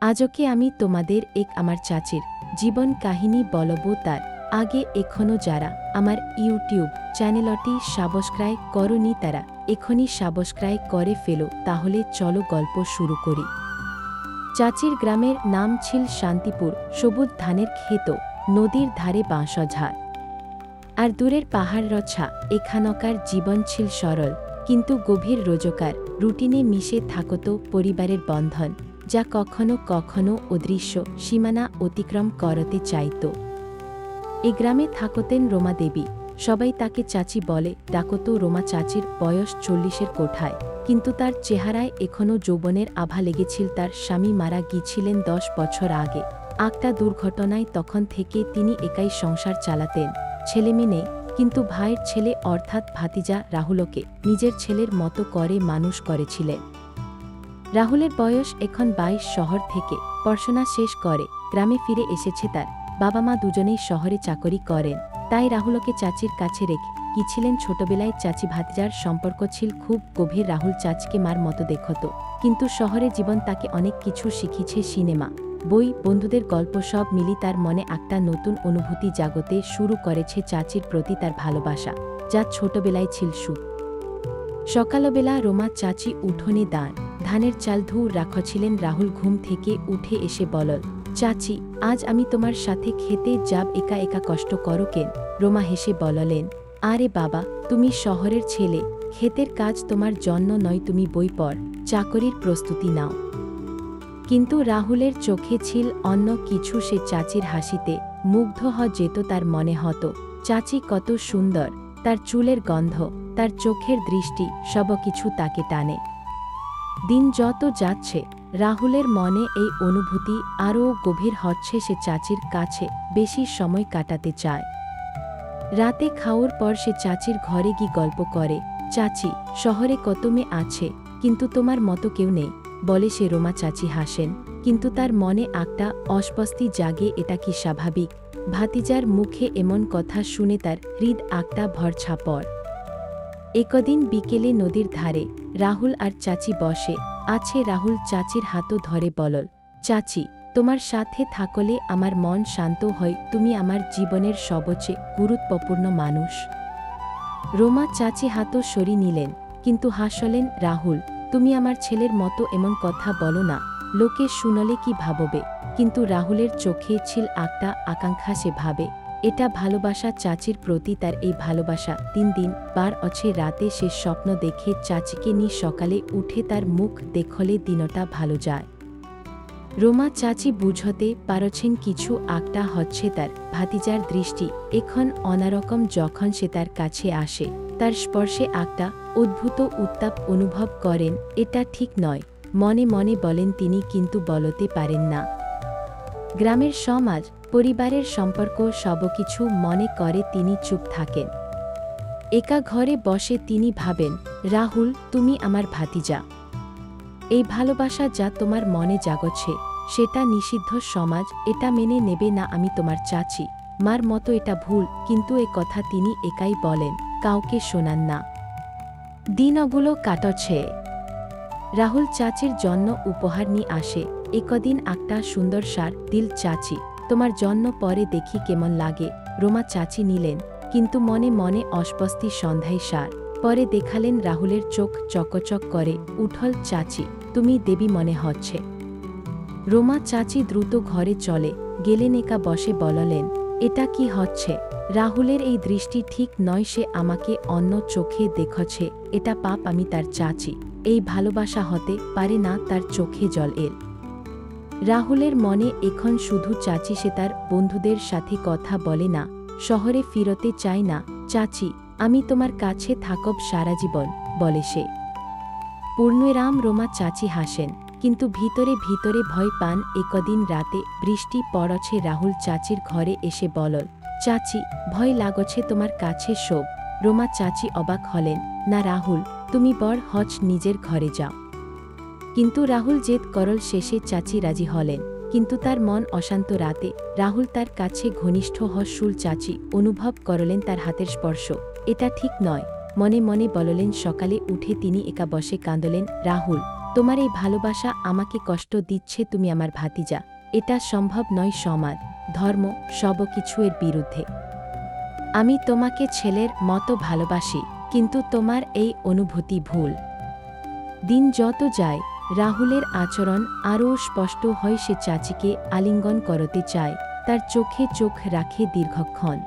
আজকে আমি তোমাদের আমার চাচির জীবন কাহিনী বলবো। তার আগে এখনো যারা আমার ইউটিউব চ্যানেলটি সাবস্ক্রাইব করনি তারা এখনই সাবস্ক্রাইব করে ফেলো। তাহলে চলো গল্প শুরু করি। চাচির গ্রামের নাম ছিল শান্তিপুর। সবুজ ধানের ক্ষেত, নদীর ধারে বাঁশঝাড় আর দূরের পাহাড় রছা। এখানকার জীবন ছিল সরল কিন্তু গভীর রোজকার রুটিনে মিশে থাকত পরিবারের বন্ধন, যা কখনো কখনো অদৃশ্য সীমানা অতিক্রম করতে চাইত। এ গ্রামে থাকতেন রোমা দেবী। সবাই তাকে চাচি বলে ডাকত। রোমা চাচির বয়স 40-এর কোঠায়, কিন্তু তার চেহারায় এখনও যৌবনের আভা লেগেছিল। তার স্বামী মারা গিয়েছিলেন 10 বছর আগে একটা দুর্ঘটনায়। তখন থেকে তিনি একাই সংসার চালাতেন। ছেলেমেয়ে নেই, কিন্তু ভাইয়ের ছেলে অর্থাৎ ভাতিজা রাহুলকে নিজের ছেলের মতো করে মানুষ করেছিলেন। রাহুলের বয়স এখন 22। শহর থেকে পড়াশোনা শেষ করে গ্রামে ফিরে এসেছে। তার বাবা মা দুজনেই শহরে চাকরি করেন, তাই রাহুলকে চাচির কাছে রেখে গিয়েছিলেন। ছোটবেলায় চাচি ভাতিজার সম্পর্ক ছিল খুব গভীর। রাহুল চাচিকে মার মতো দেখত, কিন্তু শহরের জীবন তাকে অনেক কিছু শিখিয়েছে। সিনেমা, বই, বন্ধুদের গল্প সব মিলি তার মনে একটা নতুন অনুভূতি জাগতে শুরু করেছে। চাচির প্রতি তার ভালোবাসা, যা ছোটবেলায় ছিল সুখ। সকালবেলা রোমা চাচি উঠোনে ধানের চাল ধু রাখছিলেন। রাহুল ঘুম থেকে উঠে এসে বলল, চাচি, আজ আমি তোমার সাথে খেতে যাব, একা একা কষ্ট করো কেন? রোমা হেসে বললেন, আরে বাবা, তুমি শহরের ছেলে, ক্ষেতের কাজ তোমার জন্য নয়, তুমি বই পড়, চাকরির প্রস্তুতি নাও। কিন্তু রাহুলের চোখে ছিল অন্য কিছু। সে চাচির হাসিতে মুগ্ধ যেত। তার মনে হতো চাচি কত সুন্দর, তার চুলের গন্ধ, তার চোখের দৃষ্টি, সবকিছু তাকে টানে। দিন যত যাচ্ছে রাহুলের মনে এই অনুভূতি আরও গভীর হচ্ছে। সে চাচির কাছে বেশি সময় কাটাতে চায়। রাতে খাওয়ার পর সে চাচির ঘরে গিয়ে গল্প করে। চাচি, শহরে কত মেয়ে আছে, কিন্তু তোমার মতো কেউ নেই, বলে সে। রোমা চাচি হাসেন, কিন্তু তার মনে একটা অস্বস্তি জাগে। এটা কি স্বাভাবিক? ভাতিজার মুখে এমন কথা শুনে তার হৃদ একটা ভরছাপড়। একদিন বিকেলে নদীর ধারে রাহুল আর চাচি বসে আছে। রাহুল চাচির হাতও ধরে বলল, চাচি, তোমার সাথে থাকলে আমার মন শান্ত হয়, তুমি আমার জীবনের সবচেয়ে গুরুত্বপূর্ণ মানুষ। রোমা চাচি হাতও সরিয়ে নিলেন, কিন্তু হাসলেন। রাহুল, তুমি আমার ছেলের মতো এমন কথা বলো না, লোকে শুনলে কি ভাববে? কিন্তু রাহুলের চোখে ছিল একটা আকাঙ্ক্ষা। সে ভাবে এটা ভালোবাসা। চাচির প্রতি তার এই ভালোবাসা দিন দিন বার আছে। রাতে সে স্বপ্ন দেখে চাচিকে নিয়ে সকালে উঠে তার মুখ দেখলে দিনটা ভালো যায়। রোমা চাচি বুঝতে পারছেন কিছু একটা হচ্ছে। তার ভাতিজার দৃষ্টি এখন অন্যরকম। যখন সে তার কাছে আসে, তার স্পর্শে একটা অদ্ভুত উত্তাপ অনুভব করেন। এটা ঠিক নয়, মনে মনে বলেন তিনি, কিন্তু বলতে পারেন না। গ্রামের সমাজ, পরিবারের সম্পর্ক সবকিছু মনে করে তিনি চুপ থাকেন। একা ঘরে বসে তিনি ভাবেন, রাহুল, তুমি আমার ভাতিজা। এই ভালোবাসা যা তোমার মনে জাগছে সেটা নিষিদ্ধ। সমাজ এটা মেনে নেবে না। আমি তোমার চাচি, মার মতো, এটা ভুল। কিন্তু এ কথা তিনি একাই বলেন, কাউকে শোনান না। দিনগুলো কাটছে। রাহুল চাচির জন্য উপহার নিয়ে আসে। একদিন একটা সুন্দর সার দিল। চাচি, তোমার জন্য পরে দেখি কেমন লাগে। রোমা চাচি নিলেন, কিন্তু মনে মনে অস্বস্তি। সন্ধ্যায় সার পরে দেখালেন। রাহুলের চোখ চকচক করে উঠল। চাচি, তুমি দেবী মনে হচ্ছে। রোমা চাচি দ্রুত ঘরে চলে গেলেন। একা বসে বললেন, এটা কি হচ্ছে? রাহুলের এই দৃষ্টি ঠিক নয়, সে আমাকে অন্য চোখে দেখছে। এটা পাপ। আমি তার চাচি, এই ভালোবাসা হতে পারে না। তার চোখে জল এল। রাহুলের মনে এখন শুধু চাচি। সে তার বন্ধুদের সাথে কথা বলে না, শহরে ফিরতে চায় না। চাচি, আমি তোমার কাছে থাকব সারা জীবন, বলে সে। পূর্ণরাম। রোমা চাচি হাসেন, কিন্তু ভিতরে ভিতরে ভয় পান। একদিন রাতে বৃষ্টি পড়ছে। রাহুল চাচির ঘরে এসে বলল, চাচি, ভয় লাগছে তোমার কাছে সব। রোমা চাচি অবাক হলেন, না রাহুল, তুমি বড় হচ, নিজের ঘরে যাও। কিন্তু রাহুল জেদ করল। শেষে চাচি রাজি হলেন, কিন্তু তার মন অশান্ত। রাতে রাহুল তার কাছে ঘনিষ্ঠ শুল। চাচি অনুভব করলেন তার হাতের স্পর্শ। এটা ঠিক নয়, মনে মনে বললেন। সকালে উঠে তিনি একা বসে কাঁদলেন। রাহুল, তোমার এই ভালোবাসা আমাকে কষ্ট দিচ্ছে, তুমি আমার ভাতিজা, এটা সম্ভব নয়, সমাজ, ধর্ম, সবকিছু এর বিরুদ্ধে। আমি তোমাকে ছেলের মতো ভালোবাসি, কিন্তু তোমার এই অনুভূতি ভুল। দিন যত যায় রাহুলের আচরণ আরও স্পষ্ট হয়, সে চাচিকে আলিঙ্গন করতে চায়, তার চোখে চোখ রাখে দীর্ঘক্ষণ।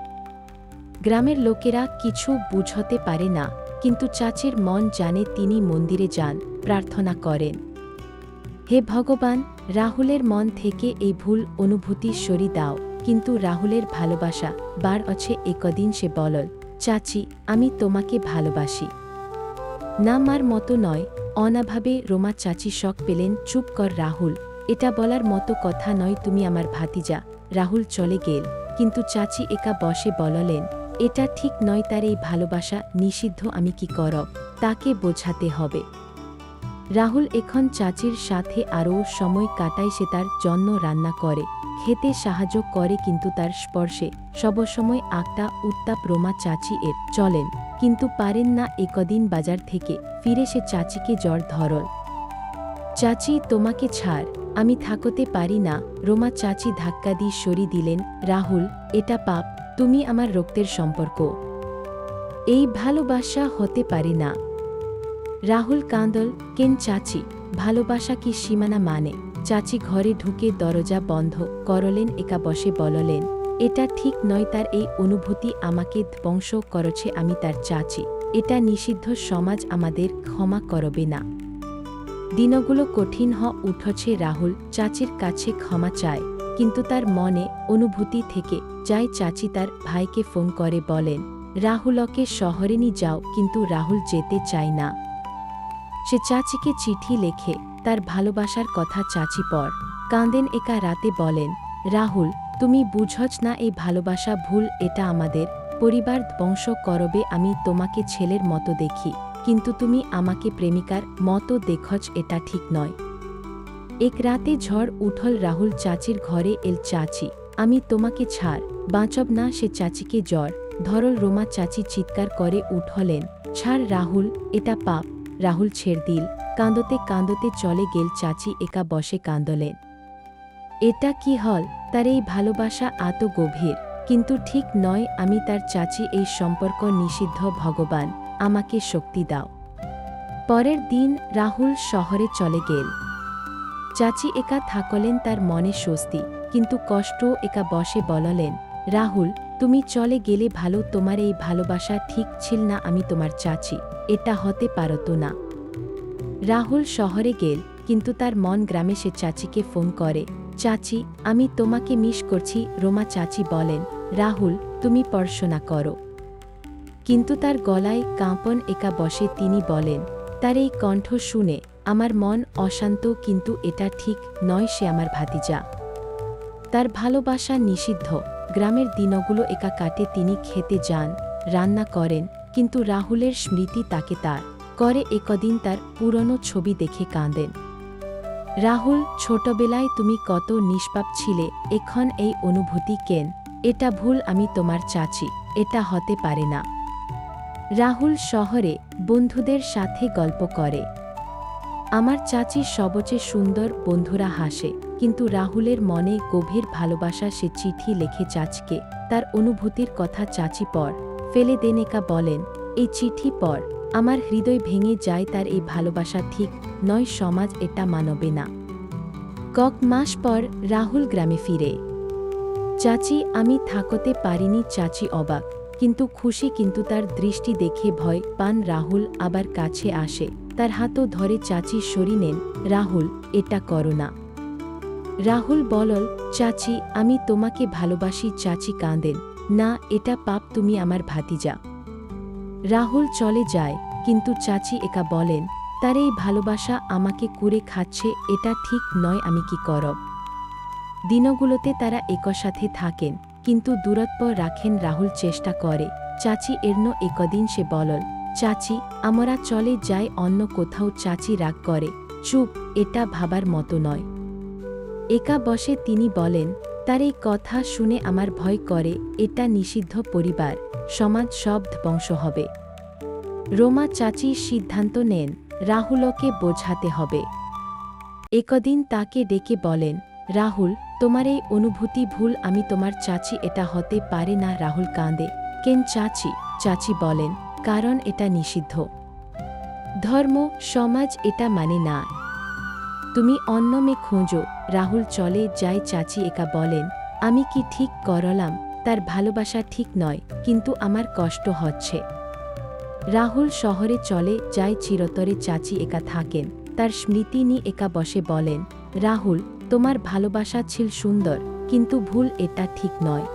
গ্রামের লোকেরা কিছু বুঝতে পারে না, কিন্তু চাচির মন জানে, তিনি মন্দিরে যান, প্রার্থনা করেন, হে ভগবান, রাহুলের মন থেকে এই ভুল অনুভূতি সরিয়ে দাও। কিন্তু রাহুলের ভালোবাসা বার আছে। একদিন সে বলল, চাচি, আমি তোমাকে ভালোবাসি। না, মার মতো নয়। অনাভাবে রোমা চাচি শক পেলেন। চুপ কর রাহুল, এটা বলার মতো কথা নয়, তুমি আমার ভাতিজা। রাহুল চলে গেল, কিন্তু চাচি একা বসে বললেন, এটা ঠিক নয়, তার এই ভালোবাসা নিষিদ্ধ, আমি কি করব, তাকে বোঝাতে হবে। রাহুল এখন চাচির সাথে আরও সময় কাটায়, সে তার জন্য রান্না করে, খেতে সাহায্য করে, কিন্তু তার স্পর্শে সবসময় একটা উত্তাপ। রোমা চাচি এর চলেন, কিন্তু পারেন না। একদিন বাজার থেকে ফিরে সে চাচিকে জ্বর ধরল। চাচি, তোমাকে ছাড় আমি থাকতে পারি না। রোমা চাচি ধাক্কা দিয়ে সরিয়ে দিলেন। রাহুল, এটা পাপ, তুমি আমার রক্তের সম্পর্ক, এই ভালোবাসা হতে পারে না। রাহুল কাঁদল, কেন চাচি, ভালোবাসা কি সীমানা মানে? চাচি ঘরে ঢুকে দরজা বন্ধ করলেন, একা বসে বললেন, এটা ঠিক নয়, তার এই অনুভূতি আমাকে ধ্বংস করেছে, আমি তার চাচি, এটা নিষিদ্ধ, সমাজ আমাদের ক্ষমা করবে না। দিনগুলো কঠিন উঠছে। রাহুল চাচির কাছে ক্ষমা চায়, কিন্তু তার মনে অনুভূতি থেকে যায়। চাচি তার ভাইকে ফোন করে বলেন, রাহুলকে শহরে নিয়ে যাও, কিন্তু রাহুল যেতে চায় না। সে চাচিকে চিঠি লেখে তার ভালোবাসার কথা। চাচি পর কাঁদেন, একা রাতে বলেন, রাহুল, তুমি বুঝছ না, এই ভালোবাসা ভুল, এটা আমাদের পরিবার ধ্বংস করবে। আমি তোমাকে ছেলের মতো দেখি, কিন্তু তুমি আমাকে প্রেমিকার মতো দেখছ, এটা ঠিক নয়। এক রাতে ঝড় উঠল। রাহুল চাচির ঘরে এল, চাচি, আমি তোমাকে ছাড় বাঁচব না। সে চাচিকে জ্বর ধরল। রোমা চাচি চিৎকার করে উঠলেন, ছাড় রাহুল, এটা পাপ। রাহুল ছেড়ে দিল, কাঁদতে কাঁদতে চলে গেল। চাচি একা বসে কাঁদলেন। এটা কি হল, তার এই ভালোবাসা এত গভীর, কিন্তু ঠিক নয়, আমি তার চাচি, এই সম্পর্ক নিষিদ্ধ, ভগবান আমাকে শক্তি দাও। পরের দিন রাহুল শহরে চলে গেল। চাচি একা থাকলেন, তার মনে স্বস্তি, কিন্তু কষ্ট। একা বসে বললেন, রাহুল, তুমি চলে গেলে ভালো, তোমার এই ভালোবাসা ঠিক ছিল না, আমি তোমার চাচি, এটা হতে পারত না। রাহুল শহরে গেল, কিন্তু তার মন গ্রামে। সে চাচিকে ফোন করে, চাচি, আমি তোমাকে মিস করছি। রোমা চাচি বলেন, রাহুল, তুমি পড়াশোনা করো। কিন্তু তার গলায় কাঁপন। একা বসে তিনি বলেন, তার এই কণ্ঠ শুনে আমার মন অশান্ত, কিন্তু এটা ঠিক নয়, সে আমার ভাতিজা, তার ভালোবাসা নিষিদ্ধ। গ্রামের দিনগুলো একা কাটে। তিনি খেতে যান, রান্না করেন, কিন্তু রাহুলের স্মৃতি তাকে তার করে। একদিন তার পুরনো ছবি দেখে কাঁদেন। রাহুল, ছোটবেলায় তুমি কত নিষ্পাপ ছিলে, এখন এই অনুভূতি কেন? এটা ভুল, আমি তোমার চাচি, এটা হতে পারে না। রাহুল শহরে বন্ধুদের সাথে গল্প করে, আমার চাচি সবচেয়ে সুন্দর, বন্ধুরা হাসে, কিন্তু রাহুলের মনে গভীর ভালোবাসা। সে চিঠি লেখে চাচিকে তার অনুভূতির কথা। চাচি পর ফেলে দেন। একা বলেন, এই চিঠি পর আমার হৃদয় ভেঙে যায়, তার এই ভালোবাসা ঠিক নয়, সমাজ এটা মানবে না। কয়েক মাস পর রাহুল গ্রামে ফিরে। চাচি, আমি থাকতে পারিনি। চাচি অবাক, কিন্তু খুশি, কিন্তু তার দৃষ্টি দেখে ভয় পান। রাহুল আবার কাছে আসে, তার হাতও ধরে। চাচি সরিয়ে নেন, রাহুল, এটা করো না। রাহুল বলল, চাচি, আমি তোমাকে ভালোবাসি। চাচি কাঁদেন, না, এটা পাপ, তুমি আমার ভাতিজা। রাহুল চলে যায়, কিন্তু চাচি একা বলেন, তার এই ভালোবাসা আমাকে কুরে খাচ্ছে, এটা ঠিক নয়, আমি কি করব। দিনগুলোতে তারা একসাথে থাকেন, কিন্তু দূরত্ব রাখেন। রাহুল চেষ্টা করে, চাচি এর্ন। একদিন সে বলল, চাচি, আমরা চলে যাই অন্য কোথাও। চাচি রাগ করে, চুপ, এটা ভাবার মতো নয়। একা বসে তিনি বলেন, তার এই কথা শুনে আমার ভয় করে, এটা নিষিদ্ধ, পরিবার, সমাজ সব ধ্বংস হবে। রোমা চাচি সিদ্ধান্ত নেন, রাহুলকে বোঝাতে হবে। একদিন তাকে ডেকে বলেন, রাহুল, তোমার এই অনুভূতি ভুল, আমি তোমার চাচি, এটা হতে পারে না। রাহুল কাঁদে। কেন চাচি? চাচি বলেন, কারণ এটা নিষিদ্ধ। ধর্ম, সমাজ এটা মানে না। তুমি অন্য মেয়ে খোঁজো। রাহুল চলে যায়। চাচি একা বলেন, আমি কি ঠিক করলাম? তার ভালোবাসা ঠিক নয়, কিন্তু আমার কষ্ট হচ্ছে। রাহুল শহরে চলে যায় চিরতরে। চাচি একা থাকেন। তার স্মৃতি নিয়ে একা বসে বলেন, রাহুল, তোমার ভালোবাসা ছিল সুন্দর, কিন্তু ভুল, এটা ঠিক নয়।